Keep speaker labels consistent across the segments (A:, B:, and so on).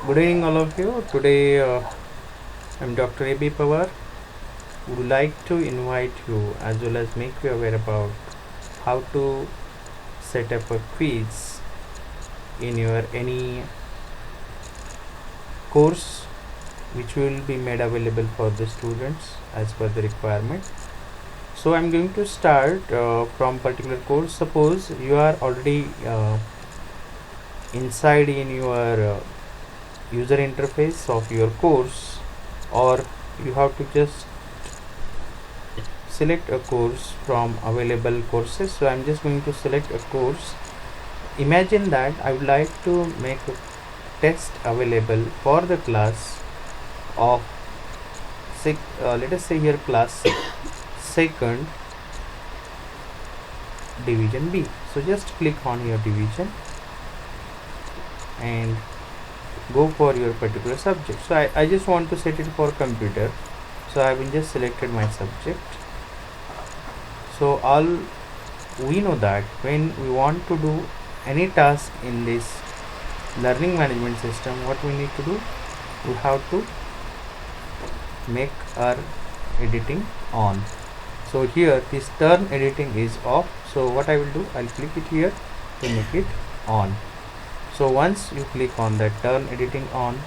A: Good evening, all of you. Today, I'm Dr.A.B.Pawar. Would like to invite you as well as make you aware about how to set up a quiz in your any course which will be made available for the students as per the requirement. So I'm going to start from particular course. Suppose you are already inside in your user interface of your course, or you have to just select a course from available courses. So I'm just going to select a course. Imagine that I would like to make a test available for the class of let us say here class second division B. So just click on your division and go for your particular subject. So I just want to set it for computer, so I will just selected my subject. So all we know that when we want to do any task in this learning management system, what we need to do, we have to make our editing on. So here this turn editing is off, so what I will do, I'll click it here to make it on. So once you click on that turn editing on,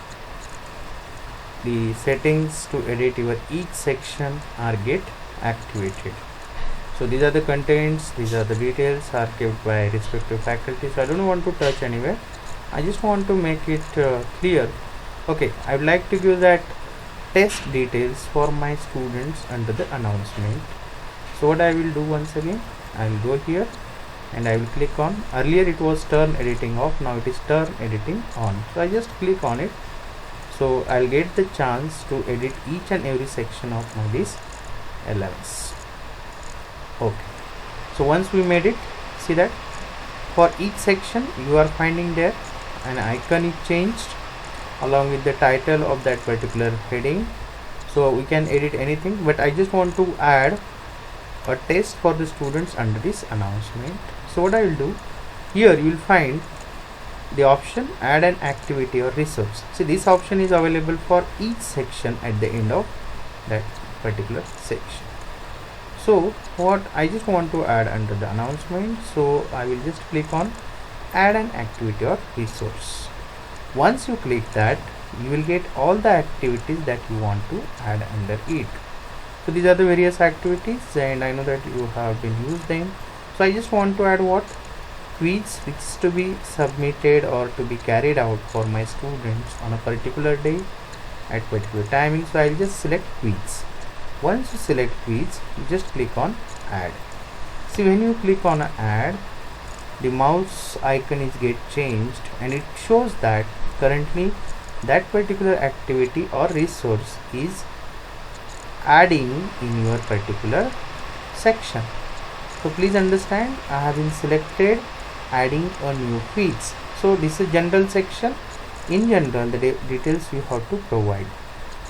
A: the settings to edit your each section are get activated. So these are the contents, these are the details are kept by respective faculty. So I don't want to touch anywhere, I just want to make it clear. Okay, I would like to give that test details for my students under the announcement. So what I will do, once again I will go here and I will click on, earlier it was turn editing off, now it is turn editing on. So I just click on it, so I'll get the chance to edit each and every section of my this LMS. Okay, so once we made it, see that for each section you are finding there an icon is changed along with the title of that particular heading. So we can edit anything, but I just want to add a test for the students under this announcement. So what I will do, here you will find the option add an activity or resource. See, this option is available for each section at the end of that particular section. So what I just want to add under the announcement, so I will just click on add an activity or resource. Once you click that, you will get all the activities that you want to add under it. So these are the various activities, and I know that you have been used them. So I just want to add what, quiz which is to be submitted or to be carried out for my students on a particular day at particular timing. So I'll just select quiz. Once you select quiz, you just click on add. See, when you click on add, the mouse icon is get changed and it shows that currently that particular activity or resource is adding in your particular section. So please understand, I have been selected adding a new quiz. So this is general section. In general, the details you have to provide.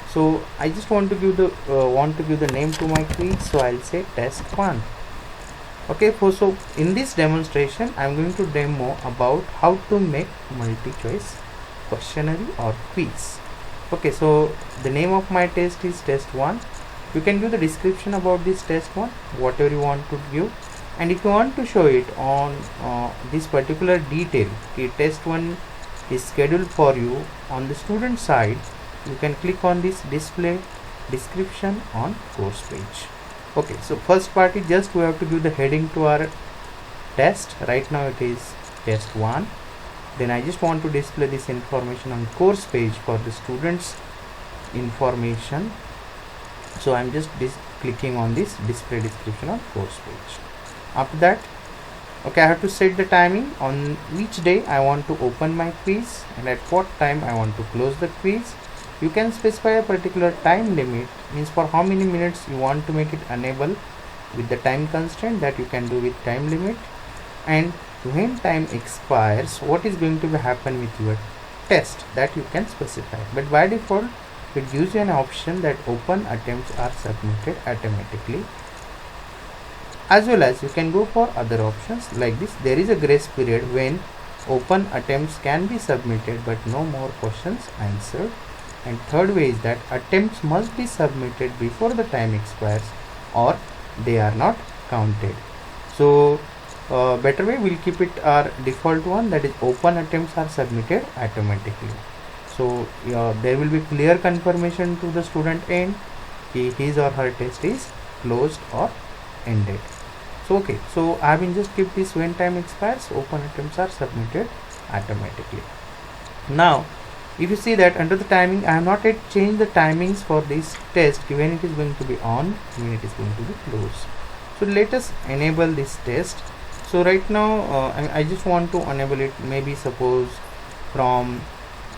A: So I just want to give the name to my quiz, so I'll say test 1. Okay, so in this demonstration I'm going to demo about how to make multi-choice questionnaire or quiz. Okay, so the name of my test is test 1. You can give the description about this test 1, whatever you want to give, and if you want to show it on this particular detail, the test 1 is scheduled for you on the student side, you can click on this display description on course page. Okay, so first part is just we have to give the heading to our test. Right now it is test 1. Then I just want to display this information on course page for the students information. So I'm just clicking on this display description on course page. After that, okay, I have to set the timing on which day I want to open my quiz and at what time I want to close the quiz. You can specify a particular time limit, means for how many minutes you want to make it enable with the time constraint, that you can do with time limit, and when time expires what is going to happen with your test, that you can specify. But by default it gives you an option that open attempts are submitted automatically, as well as you can go for other options like this. There is a grace period when open attempts can be submitted but no more questions answered. And third way is that attempts must be submitted before the time expires or they are not counted. So better way, we'll keep it our default one, that is open attempts are submitted automatically. So there will be clear confirmation to the student end his or her test is closed or ended. So okay, so I have just keep this when time expires, open attempts are submitted automatically. Now if you see that under the timing, I have not yet changed the timings for this test, when it is going to be on, when it is going to be closed. So let us enable this test. So right now I just want to enable it, maybe suppose from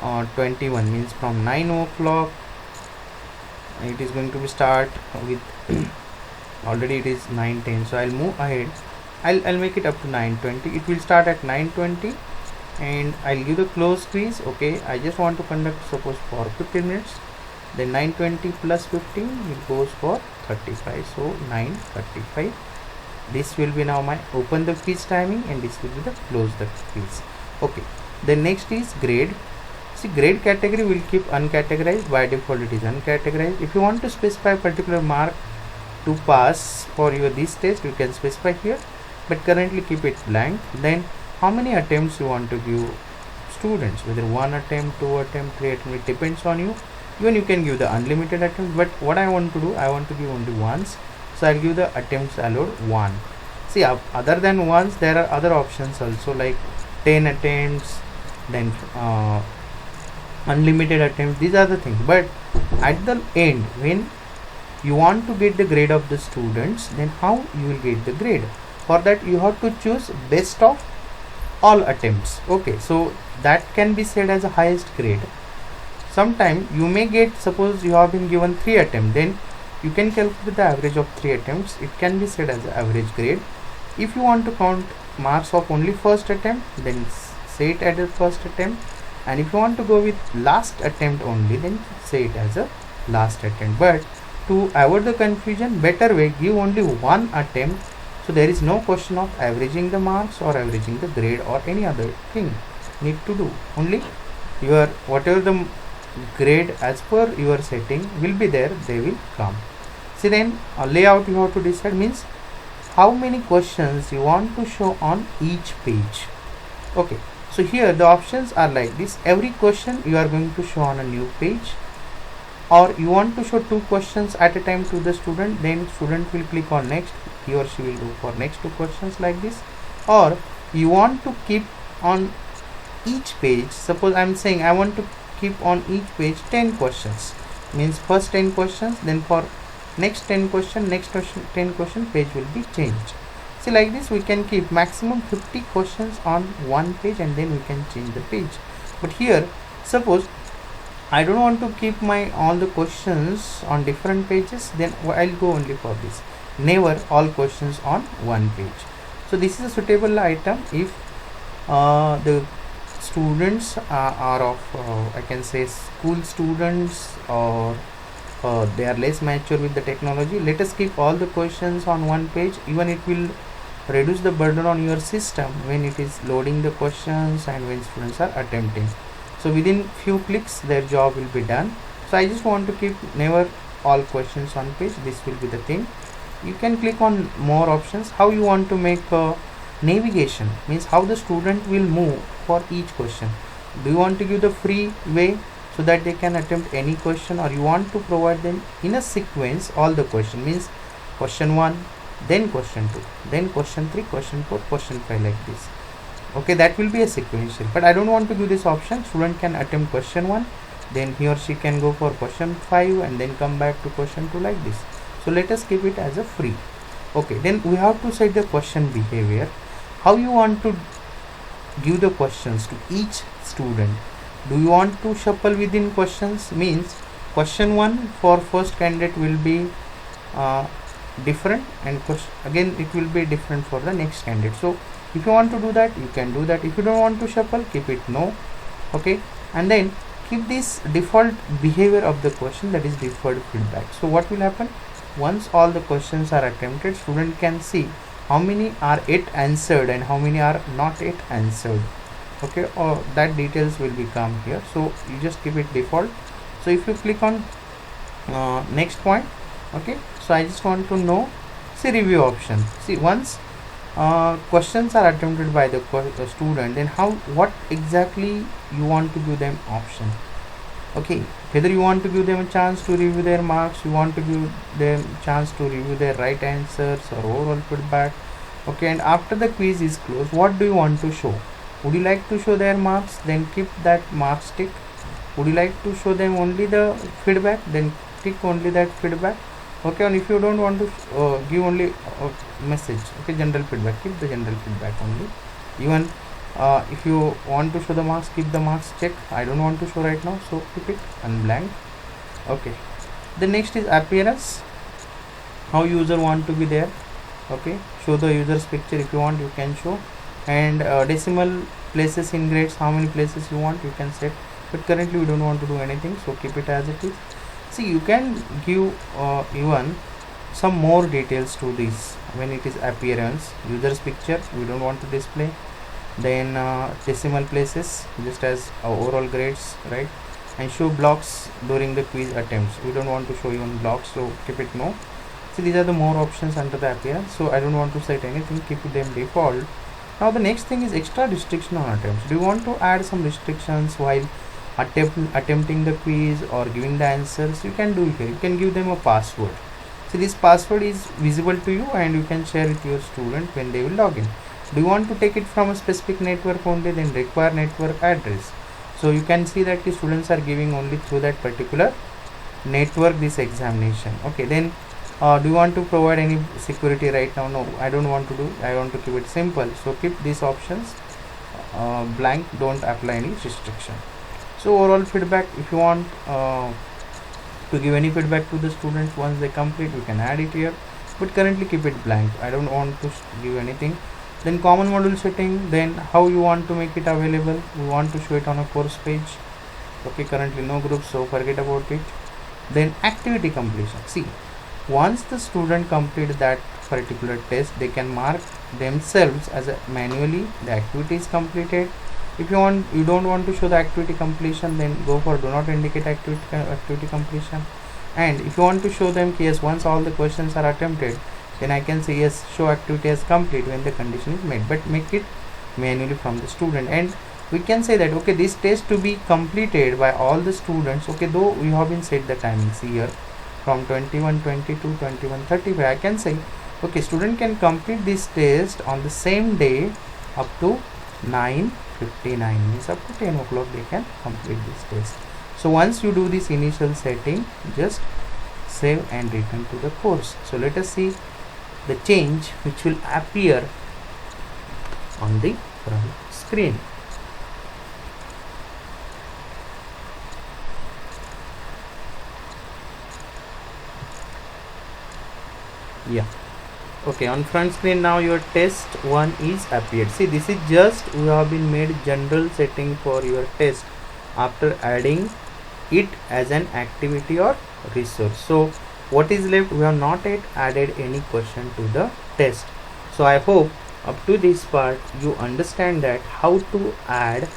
A: 21, means from 9 o'clock it is going to be start with already it is 9:10, so I'll move ahead, I'll make it up to 9:20. It will start at 9:20 and I'll give the close quiz. Okay, I just want to conduct suppose for 15 minutes, then 9:20 plus 15 it goes for 35, so 9:35. This will be now my open the quiz timing and this will be the close the quiz. Okay, the next is grade. See, grade category will keep uncategorized, by default it is uncategorized. If you want to specify a particular mark to pass for your this test, you can specify here, but currently keep it blank. Then how many attempts you want to give students, whether 1 attempt, 2 attempt, 3 attempt, it depends on you. Even you can give the unlimited attempt, but what I want to do, I want to give only once, so I'll give the attempts allowed 1. See, other than once there are other options also, like 10 attempts, then unlimited attempts, these are the things. But at the end, when you want to get the grade of the students, then how you will get the grade? For that you have to choose best of all attempts. Okay, so that can be said as a highest grade. Sometime you may get, suppose you have been given 3 attempts, then you can calculate the average of 3 attempts, it can be said as an average grade. If you want to count marks of only first attempt, then say it as a first attempt, and if you want to go with last attempt only, then say it as a last attempt. But to avoid the confusion, better way, give only 1 attempt, so there is no question of averaging the marks or averaging the grade or any other thing need to do. Only your whatever the grade as per your setting will be there, they will come. See, then layout you have to decide, means how many questions you want to show on each page. Okay, so here the options are like this. Every question you are going to show on a new page, or you want to show 2 questions at a time to the student, then student will click on next, he or she will go for next 2 questions like this. Or you want to keep on each page, suppose I am saying I want to keep on each page 10 questions, means first 10 questions, then for next 10 question, next 10 question, page will be changed. See, like this we can keep maximum 50 questions on one page and then we can change the page. But here suppose I don't want to keep my all the questions on different pages, then I'll go only for this, never all questions on one page. So this is a suitable item if the students are of I can say school students, or they are less mature with the technology. Let us keep all the questions on one page, even it will reduce the burden on your system when it is loading the questions and when students are attempting. So within few clicks their job will be done. So I just want to keep never all questions on page, this will be the thing. You can click on more options. How you want to make navigation, means how the student will move for each question. Do you want to give the free way so that they can attempt any question, or you want to provide them in a sequence all the question, means question 1, then question 2, then question 3, question 4, question 5, like this. Okay, that will be a sequential, but I don't want to give this option. Student can attempt question 1, then he or she can go for question 5 and then come back to question 2, like this. So let us keep it as a free. Okay, then we have to set the question behavior. How you want to give the questions to each student? Do you want to shuffle within questions, means question 1 for first candidate will be different, and again it will be different for the next candidate. So if you want to do that, you can do that. If you don't want to shuffle, keep it no. Okay, and then keep this default behavior of the question, that is default feedback. So what will happen, once all the questions are attempted, student can see how many are yet answered and how many are not yet answered. okay, or that details will become here. So you just keep it default. So if you click on next point, okay, so I just want to know, see review option. See, once questions are attempted by the student, then what exactly you want to give them option. Okay, whether you want to give them a chance to review their marks, you want to give them chance to review their right answers or overall feedback. Okay, and after the quiz is closed, what do you want to show? Would you like to show their marks? Then keep that marks tick. Would you like to show them only the feedback? Then tick only that feedback. Okay, and if you don't want to give only message, okay, general feedback, keep the general feedback only. Even if you want to show the marks, keep the marks check. I don't want to show right now, so keep it unblank. Okay, the next is appearance, how user want to be there. Okay, show the user's picture. If you want, you can show. And decimal places in grades, how many places you want, you can set, but currently we don't want to do anything, so keep it as it is. See, you can give even some more details to this. When it is appearance, user's picture we don't want to display, then decimal places just as overall grades, right? And show blocks during the quiz attempts, we don't want to show even blocks, so keep it no. So these are the more options under the appearance, so I don't want to set anything, keep them default. Now the next thing is extra restriction on attempts. Do you want to add some restrictions while attempting the quiz or giving the answers? You can do it here. You can give them a password. So this password is visible to you and you can share it to your student when they will log in. Do you want to take it from a specific network only? Then require network address. So you can see that the students are giving only through that particular network this examination. Okay, then do you want to provide any security right now? No, I don't want to do. I want to keep it simple. So keep these options blank, don't apply any restriction. So overall feedback, if you want to give any feedback to the students once they complete, we can add it here, but currently keep it blank. I don't want to give anything. Then common module setting, then how you want to make it available. We want to show it on a course page. Okay, currently no groups, so forget about it. Then activity completion. See, once the student complete that particular test, they can mark themselves as a manually the activity is completed. If you don't want to show the activity completion, then go for do not indicate activity completion. And if you want to show them, yes, once all the questions are attempted, then I can say yes, show activity as complete when the condition is met, but make it manually from the student. And we can say that okay, this test to be completed by all the students. Okay, though we have been set the timings here from 21:20 to 21:35, I can say okay, student can complete this test on the same day up to 9:59, means up to 10 o'clock they can complete this test. So once you do this initial setting, just save and return to the course. So let us see the change which will appear on the front screen. Yeah, okay, on front screen now your test 1 is appeared. See, this is just we have been made general setting for your test after adding it as an activity or resource. So what is left, we have not yet added any question to the test. So I hope up to this part you understand that how to add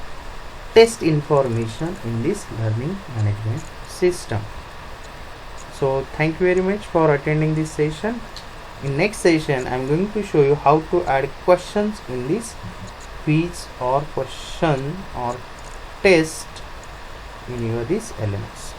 A: test information in this learning management system. So thank you very much for attending this session. In next session I am going to show you how to add questions in this quiz or question or test in your this LMS.